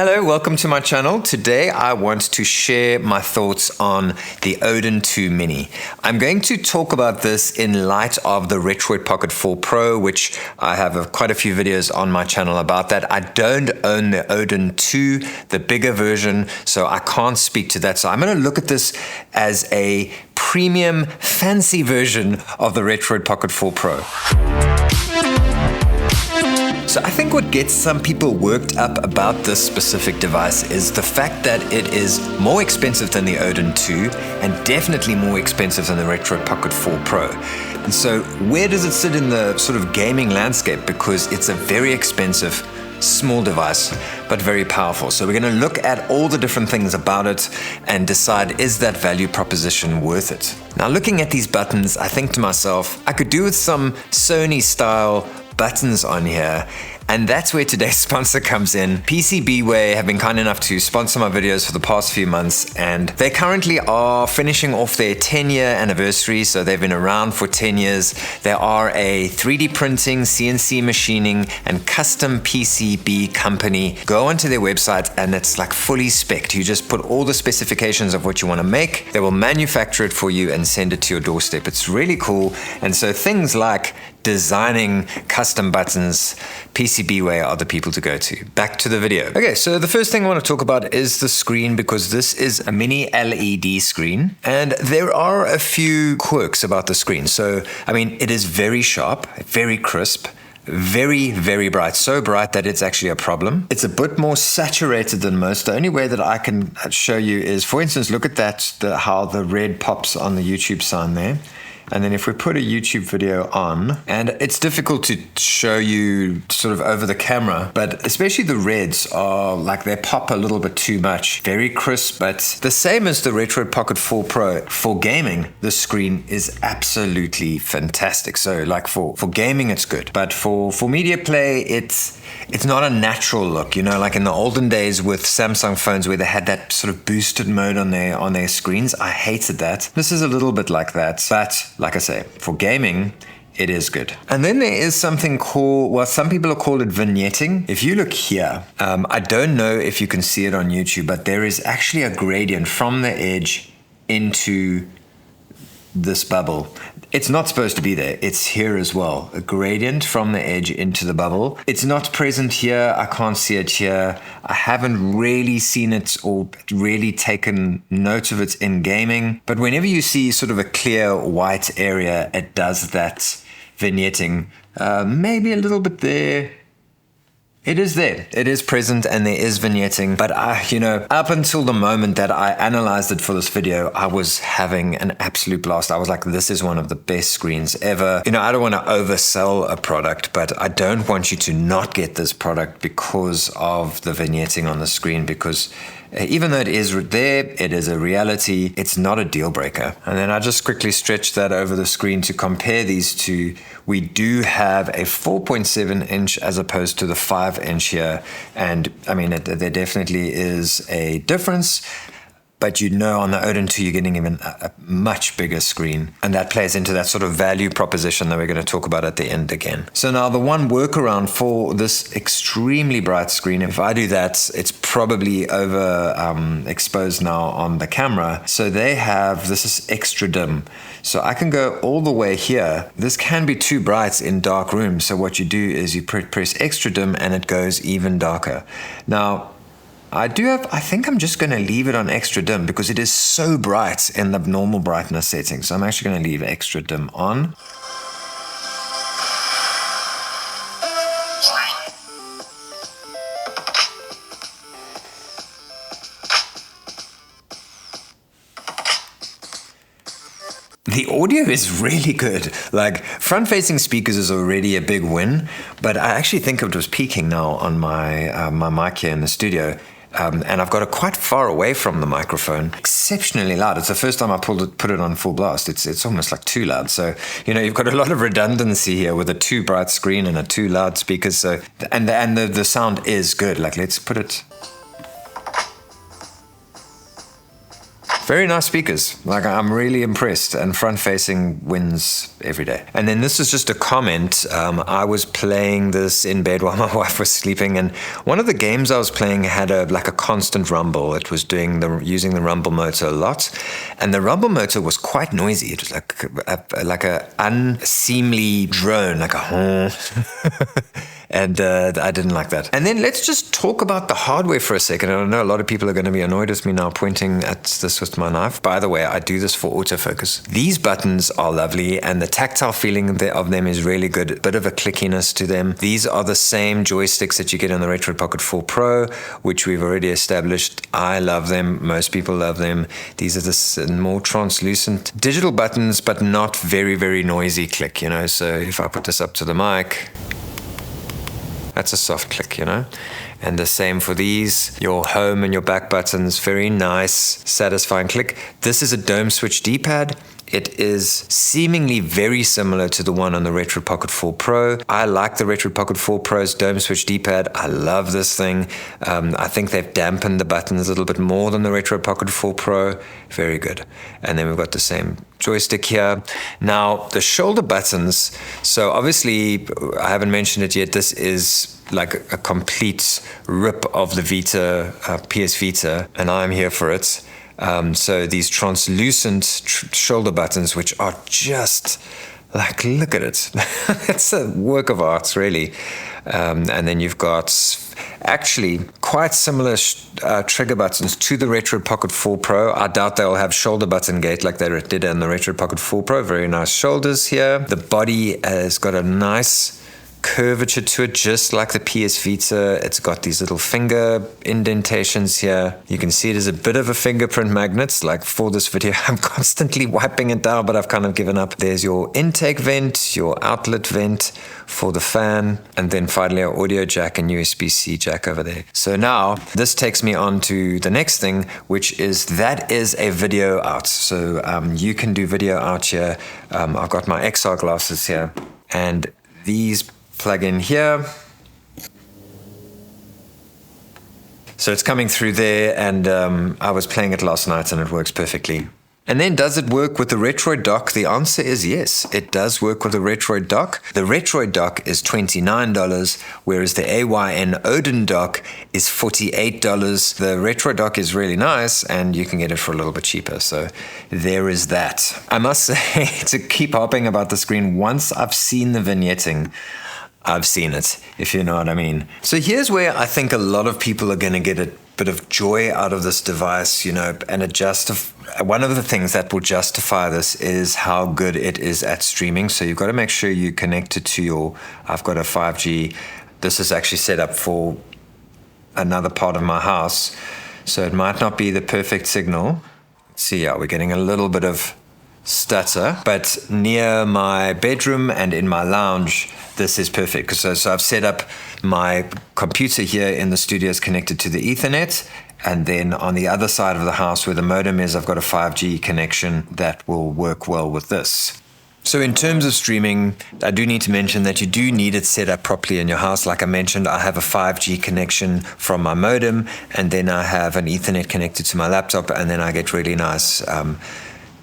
Hello, welcome to my channel. Today I want to share my thoughts on the Odin 2 Mini. I'm going to talk about this in light of the Retroid Pocket 4 Pro, which I have quite a few videos on my channel about that. I don't own the Odin 2, the bigger version, so I can't speak to that. So I'm going to look at this as a premium, fancy version of the Retroid Pocket 4 Pro. So I think what gets some people worked up about this specific device is the fact that it is more expensive than the Odin 2 and definitely more expensive than the Retroid Pocket 4 Pro. And so where does it sit in the sort of gaming landscape? Because it's a very expensive, small device, but very powerful. So we're going to look at all the different things about it and decide, is that value proposition worth it? Now, looking at these buttons, I think to myself, I could do with some Sony style buttons on here, and that's where today's sponsor comes in. PCBWay have been kind enough to sponsor my videos for the past few months, and they currently are finishing off their 10-year anniversary, so they've been around for 10 years. They are a 3D printing, CNC machining, and custom PCB company. Go onto their website and it's like fully spec'd. You just put all the specifications of what you want to make. They will manufacture it for you and send it to your doorstep. It's really cool. And so things like designing custom buttons, PCBWay are the people to go to. Back to the video. Okay, so the first thing I want to talk about is the screen, because this is a mini LED screen, and there are a few quirks about the screen. So, I mean, it is very sharp, very crisp, very, very bright. So bright that it's actually a problem. It's a bit more saturated than most. The only way that I can show you is, for instance, look at that, how the red pops on the YouTube sign there. And then if we put a YouTube video on, and it's difficult to show you sort of over the camera, but especially the reds are like, they pop a little bit too much. Very crisp, but the same as the Retroid Pocket 4 Pro. For gaming, the screen is absolutely fantastic. So like for gaming, it's good. But for media play, it's not a natural look, you know, like in the olden days with Samsung phones where they had that sort of boosted mode on their screens. I hated that. This is a little bit like that, but like I say, for gaming, it is good. And then there is something called, well, some people have called it vignetting. If you look here, I don't know if you can see it on YouTube, but there is actually a gradient from the edge into this bubble. It's not supposed to be there. It's here as well. A gradient from the edge into the bubble. It's not present here. I can't see it here. I haven't really seen it or really taken note of it in gaming. But whenever you see sort of a clear white area, it does that vignetting. Maybe a little bit there. It is there. It is present and there is vignetting. But up until the moment that I analyzed it for this video, I was having an absolute blast. I was like, this is one of the best screens ever. I don't want to oversell a product, but I don't want you to not get this product because of the vignetting on the screen, because even though it is there, it is a reality. It's not a deal breaker. And then I just quickly stretched that over the screen to compare these two. We do have a 4.7 inch as opposed to the 5 inch here. And I mean, there definitely is a difference. But on the Odin 2, you're getting even a much bigger screen. And that plays into that sort of value proposition that we're going to talk about at the end again. So now the one workaround for this extremely bright screen, if I do that, it's probably over exposed now on the camera. So this is extra dim. So I can go all the way here. This can be too bright in dark rooms. So what you do is you press extra dim and it goes even darker. Now, I think I'm just going to leave it on extra dim because it is so bright in the normal brightness setting. So I'm actually going to leave extra dim on. The audio is really good. Like, front-facing speakers is already a big win, but I actually think it was peaking now on my mic here in the studio. And I've got it quite far away from the microphone. Exceptionally loud. It's the first time I put it on full blast. It's almost like too loud. So, you've got a lot of redundancy here with a too bright screen and a too loud speakers. So, and the sound is good. Like, let's put it Very nice speakers. Like, I'm really impressed, and front-facing wins every day. And then this is just a comment. I was playing this in bed while my wife was sleeping, and one of the games I was playing had a constant rumble. It was using the rumble motor a lot, and the rumble motor was quite noisy. It was like a unseemly drone, like a horn. And I didn't like that. And then let's just talk about the hardware for a second. I know a lot of people are going to be annoyed with me now pointing at this with my knife. By the way, I do this for autofocus. These buttons are lovely, and the tactile feeling of them is really good. A bit of a clickiness to them. These are the same joysticks that you get on the Retroid Pocket 4 Pro, which we've already established. I love them. Most people love them. These are the more translucent digital buttons, but not very, very noisy click, you know. So if I put this up to the mic, that's a soft click, you know. And the same for these, your home and your back buttons, very nice, satisfying click. This is a dome switch D-pad. It is seemingly very similar to the one on the Retroid Pocket 4 Pro. I like the Retroid Pocket 4 Pro's dome switch D-pad. I love this thing. I think they've dampened the buttons a little bit more than the Retroid Pocket 4 Pro. Very good. And then we've got the same joystick here. Now, the shoulder buttons. So obviously, I haven't mentioned it yet. This is like a complete rip of the Vita, PS Vita, and I'm here for it. So these translucent shoulder buttons, which are just like, look at it. It's a work of art, really. And then you've got actually quite similar trigger buttons to the Retroid Pocket 4 Pro. I doubt they'll have shoulder button gate like they did on the Retroid Pocket 4 Pro. Very nice shoulders here. The body has got a nice curvature to it, just like the PS Vita. It's got these little finger indentations here. You can see there's a bit of a fingerprint magnet. Like for this video, I'm constantly wiping it down, but I've kind of given up. There's your intake vent, your outlet vent for the fan, and then finally our audio jack and USB-C jack over there. So now this takes me on to the next thing, which is a video out. So you can do video out here. I've got my XR glasses here, and these plug in here. So it's coming through there, and I was playing it last night and it works perfectly. And then, does it work with the Retroid Dock? The answer is yes, it does work with the Retroid Dock. The Retroid Dock is $29, whereas the AYN Odin Dock is $48. The Retroid Dock is really nice, and you can get it for a little bit cheaper. So there is that. I must say, to keep hopping about the screen, once I've seen the vignetting, I've seen it, if you know what I mean. So here's where I think a lot of people are going to get a bit of joy out of this device, you know, and one of the things that will justify this is how good it is at streaming. So you've got to make sure you connect it to I've got a 5G. This is actually set up for another part of my house, so it might not be the perfect signal. See, yeah, we're getting a little bit of stutter, but near my bedroom and in my lounge, this is perfect. So I've set up my computer here in the studio is connected to the Ethernet, and then on the other side of the house where the modem is, I've got a 5G connection that will work well with this. So in terms of streaming, I do need to mention that you do need it set up properly in your house. Like I mentioned, I have a 5G connection from my modem, and then I have an Ethernet connected to my laptop, and then I get really nice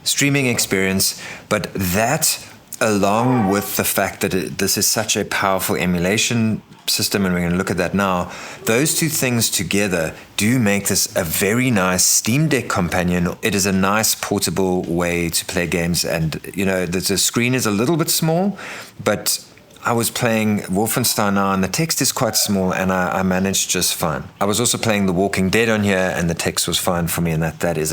streaming experience. But that, along with the fact that this is such a powerful emulation system, and we're going to look at that now, those two things together do make this a very nice Steam Deck companion. It is a nice portable way to play games, and you know, the screen is a little bit small, but I was playing Wolfenstein now, and the text is quite small, and I managed just fine. I was also playing The Walking Dead on here, and the text was fine for me, and that is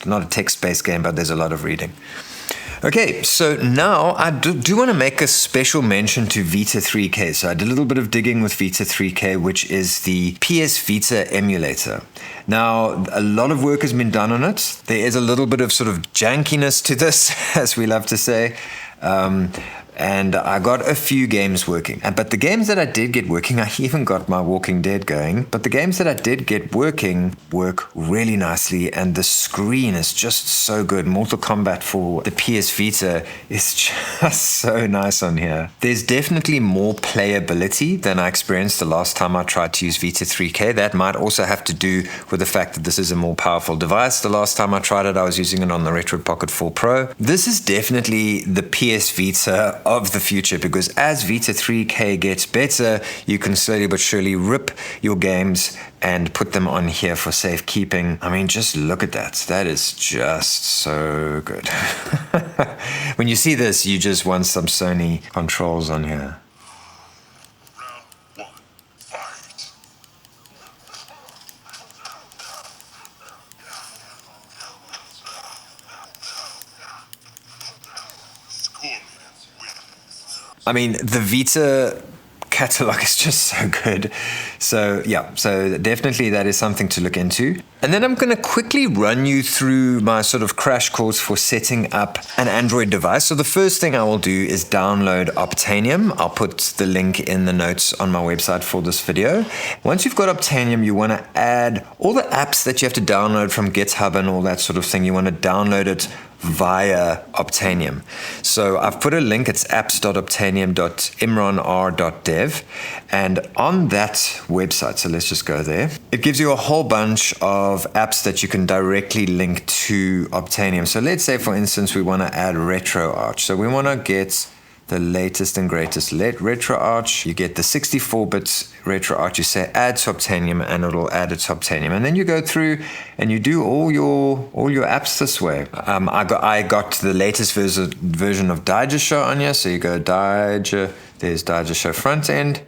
not a text-based game, but there's a lot of reading. Okay, so now I do want to make a special mention to Vita 3K. So I did a little bit of digging with Vita 3K, which is the PS Vita emulator. Now, a lot of work has been done on it. There is a little bit of sort of jankiness to this, as we love to say. and I got a few games working. But the games that I did get working, I even got my Walking Dead going, but the games that I did get working work really nicely, and the screen is just so good. Mortal Kombat for the PS Vita is just so nice on here. There's definitely more playability than I experienced the last time I tried to use Vita 3K. That might also have to do with the fact that this is a more powerful device. The last time I tried it, I was using it on the Retroid Pocket 4 Pro. This is definitely the PS Vita of the future, because as Vita 3K gets better, you can slowly but surely rip your games and put them on here for safekeeping. I mean, just look at that. That is just so good. When you see this, you just want some Sony controls on here. I mean, the Vita catalog is just so good. So yeah, so definitely that is something to look into. And then I'm going to quickly run you through my sort of crash course for setting up an Android device. So the first thing I will do is download Obtainium. I'll put the link in the notes on my website for this video. Once you've got Obtainium, you want to add all the apps that you have to download from GitHub and all that sort of thing. You want to download it via Obtainium. So I've put a link, it's apps.obtainium.imronr.dev, and on that website, so let's just go there, it gives you a whole bunch of apps that you can directly link to Obtainium. So let's say, for instance, we want to add RetroArch. So we want to get the latest and greatest RetroArch. You get the 64-bit RetroArch. You say add to Obtainium, and it'll add it to Obtainium. And then you go through and you do all your apps this way. I got the latest version of Digest on here. So you go there's Digest front end.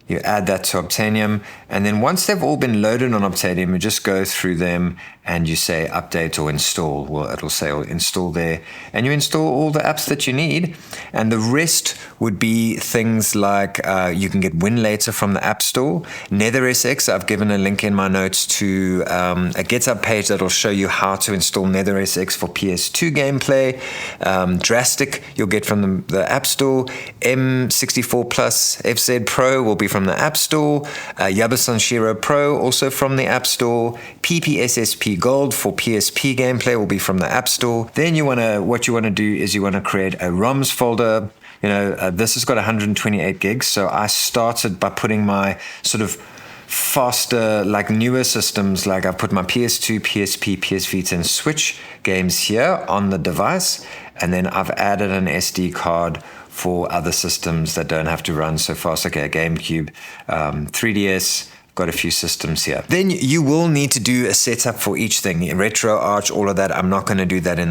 You add that to Obtainium, and then once they've all been loaded on Obtainium, you just go through them and you say update or install. Well, it'll say install there, and you install all the apps that you need, and the rest would be things like you can get WinLater from the App Store. NetherSX, I've given a link in my notes to a GitHub page that'll show you how to install NetherSX for PS2 gameplay. Drastic, you'll get from the App Store. M64 Plus FZ Pro will be from the App Store. Yabusanshiro Pro also from the App Store. PPSSP Gold for PSP gameplay will be from the App Store. Then what you want to do is you want to create a ROMs folder. This has got 128 gigs, so I started by putting my sort of faster, like newer systems, like I put my PS2, PSP, PS Vita, and Switch games here on the device, and then I've added an SD card for other systems that don't have to run so fast. Okay, GameCube, 3DS, got a few systems here. Then you will need to do a setup for each thing. RetroArch, all of that. I'm not going to do that in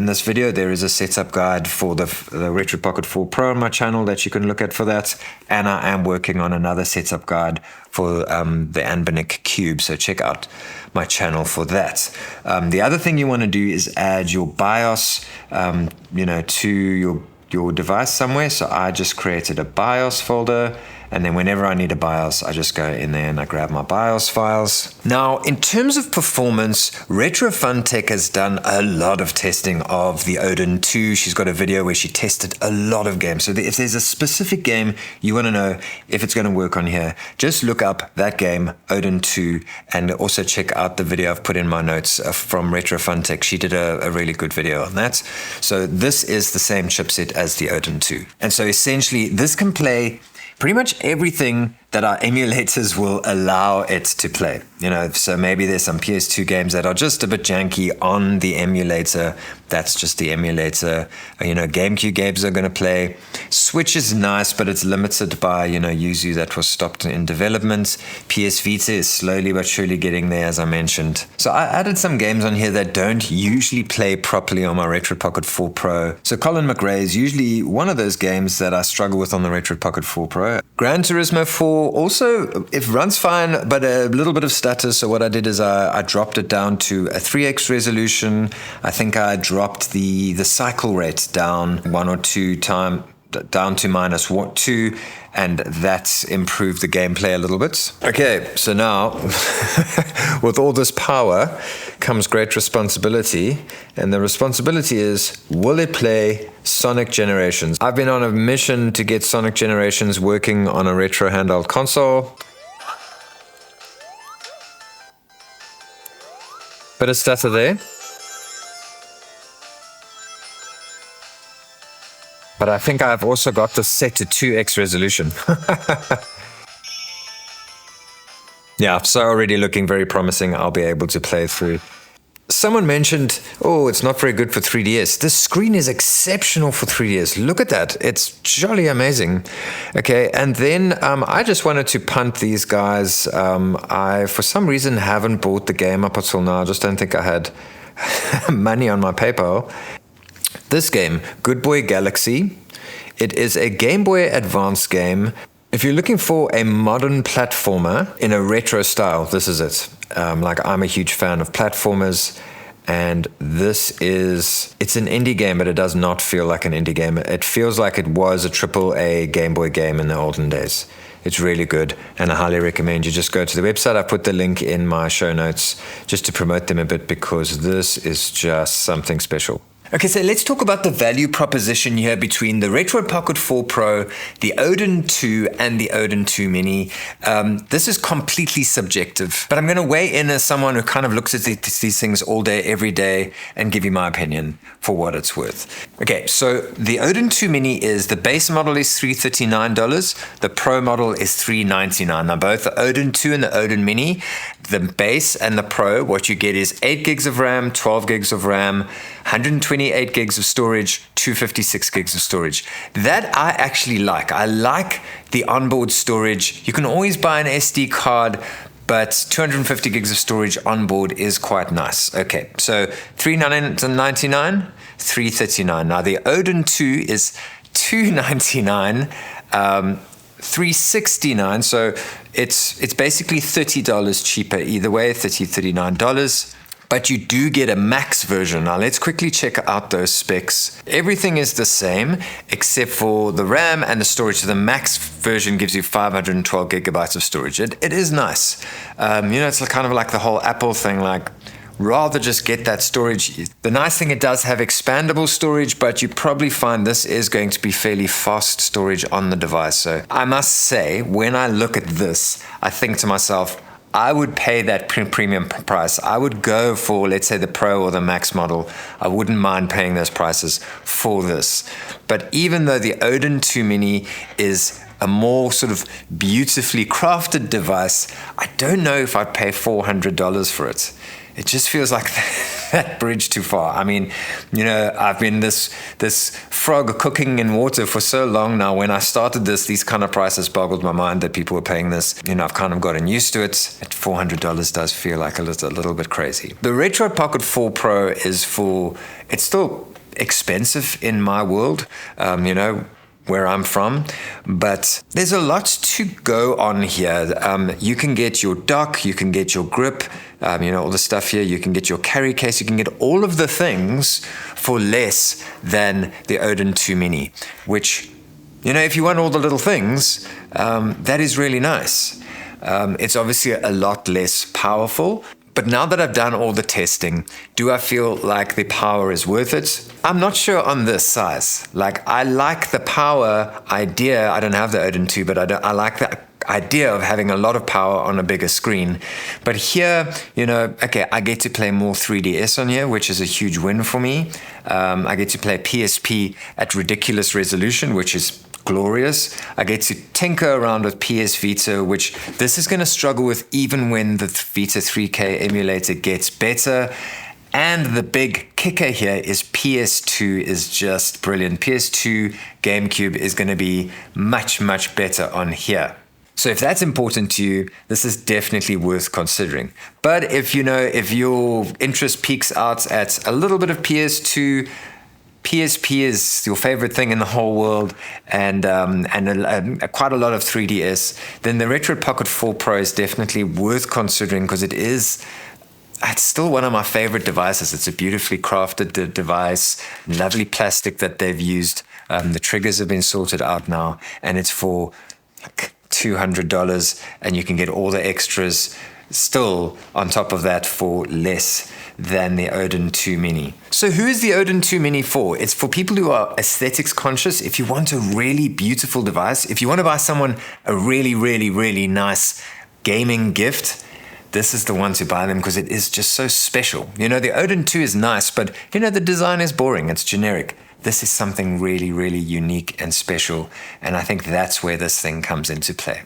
this video. There is a setup guide for the Retroid Pocket 4 Pro on my channel that you can look at for that. And I am working on another setup guide for the Anbernic Cube. So check out my channel for that. The other thing you want to do is add your BIOS, to your device somewhere. So I just created a BIOS folder, and then whenever I need a BIOS, I just go in there and I grab my BIOS files. Now, in terms of performance, RetroFunTech has done a lot of testing of the Odin 2. She's got a video where she tested a lot of games. So if there's a specific game you want to know if it's going to work on here, just look up that game, Odin 2, and also check out the video I've put in my notes from RetroFunTech. She did a really good video on that. So this is the same chipset as the Odin 2. And so essentially, this can play pretty much everything that our emulators will allow it to play. So maybe there's some PS2 games that are just a bit janky on the emulator. That's just the emulator. GameCube games are going to play. Switch is nice, but it's limited by, Yuzu that was stopped in development. PS Vita is slowly but surely getting there, as I mentioned. So I added some games on here that don't usually play properly on my Retroid Pocket 4 Pro. So Colin McRae is usually one of those games that I struggle with on the Retroid Pocket 4 Pro. Gran Turismo 4 also, it runs fine, but a little bit of stutter. So what I did is I dropped it down to a 3x resolution. I think I dropped the cycle rate down 1 or 2 times. down to -2, and that's improved the gameplay a little bit. Okay, so now with all this power comes great responsibility, and the responsibility is, will it play Sonic Generations? I've been on a mission to get Sonic Generations working on a retro handheld console. Bit of stutter there. But I think I've also got this set to 2x resolution. Yeah, so already looking very promising. I'll be able to play through. Someone mentioned, oh, it's not very good for 3DS. The screen is exceptional for 3DS. Look at that. It's jolly amazing. Okay, and then I just wanted to punt these guys. I, for some reason, haven't bought the game up until now. I just don't think I had money on my PayPal. This game, Goodboy Galaxy, it is a Game Boy Advance game. If you're looking for a modern platformer in a retro style, this is it. Like, I'm a huge fan of platformers, and it's an indie game, but it does not feel like an indie game. It feels like it was a AAA Game Boy game in the olden days. It's really good, and I highly recommend you just go to the website. I put the link in my show notes just to promote them a bit, because this is just something special. Okay, so let's talk about the value proposition here between the Retroid Pocket 4 Pro, the Odin 2, and the Odin 2 Mini. This is completely subjective, but I'm going to weigh in as someone who kind of looks at these things all day, every day, and give you my opinion for what it's worth. Okay, so the Odin 2 Mini the base model is $339. The Pro model is $399. Now, both the Odin 2 and the Odin Mini, the base and the Pro, what you get is 8 gigs of RAM, 12 gigs of RAM, 128 gigs of storage, 256 gigs of storage. That I actually like. I like the onboard storage. You can always buy an SD card, but 250 gigs of storage onboard is quite nice. Okay, so $399, $339. Now the Odin 2 is $299, $369. So it's basically $30 cheaper either way, $39. But you do get a max version. Now let's quickly check out those specs. Everything is the same except for the RAM and the storage. So the max version gives you 512 gigabytes of storage. It is nice. It's kind of like the whole Apple thing, like, rather just get that storage. The nice thing, it does have expandable storage, but you probably find this is going to be fairly fast storage on the device. So I must say, when I look at this, I think to myself, I would pay that premium price. I would go for, let's say, the Pro or the Max model. I wouldn't mind paying those prices for this. But even though the Odin 2 Mini is a more sort of beautifully crafted device, I don't know if I'd pay $400 for it. It just feels like that bridge too far. I mean, I've been this frog cooking in water for so long now. When I started these kind of prices boggled my mind that people were paying this. I've kind of gotten used to it. At $400 does feel like a little bit crazy. The Retroid Pocket 4 Pro it's still expensive in my world, where I'm from, but there's a lot to go on here. You can get your dock, you can get your grip, all the stuff here. You can get your carry case, you can get all of the things for less than the Odin 2 Mini, which, if you want all the little things, that is really nice. It's obviously a lot less powerful. But now that I've done all the testing, do I feel like the power is worth it? I'm not sure on this size. Like, I like the power idea. I don't have the Odin 2, but I like the idea of having a lot of power on a bigger screen. But here, okay, I get to play more 3DS on here, which is a huge win for me. I get to play PSP at ridiculous resolution, which is glorious. I get to tinker around with PS Vita, which this is going to struggle with even when the Vita 3K emulator gets better. And the big kicker here is PS2 is just brilliant. PS2 GameCube is going to be much, much better on here. So if that's important to you, this is definitely worth considering. But if your interest peaks out at a little bit of PS2, PSP is your favorite thing in the whole world, and quite a lot of 3DS, then the Retroid Pocket 4 Pro is definitely worth considering, because it's still one of my favorite devices. It's a beautifully crafted device, lovely plastic that they've used. The triggers have been sorted out now, and it's for like $200, and you can get all the extras still on top of that for less than the Odin 2 Mini. So who is the Odin 2 Mini for? It's for people who are aesthetics conscious. If you want a really beautiful device, if you want to buy someone a really, really, really nice gaming gift, this is the one to buy them, because it is just so special. You know, the Odin 2 is nice, but you know, the design is boring, it's generic. This is something really, really unique and special, and I think that's where this thing comes into play.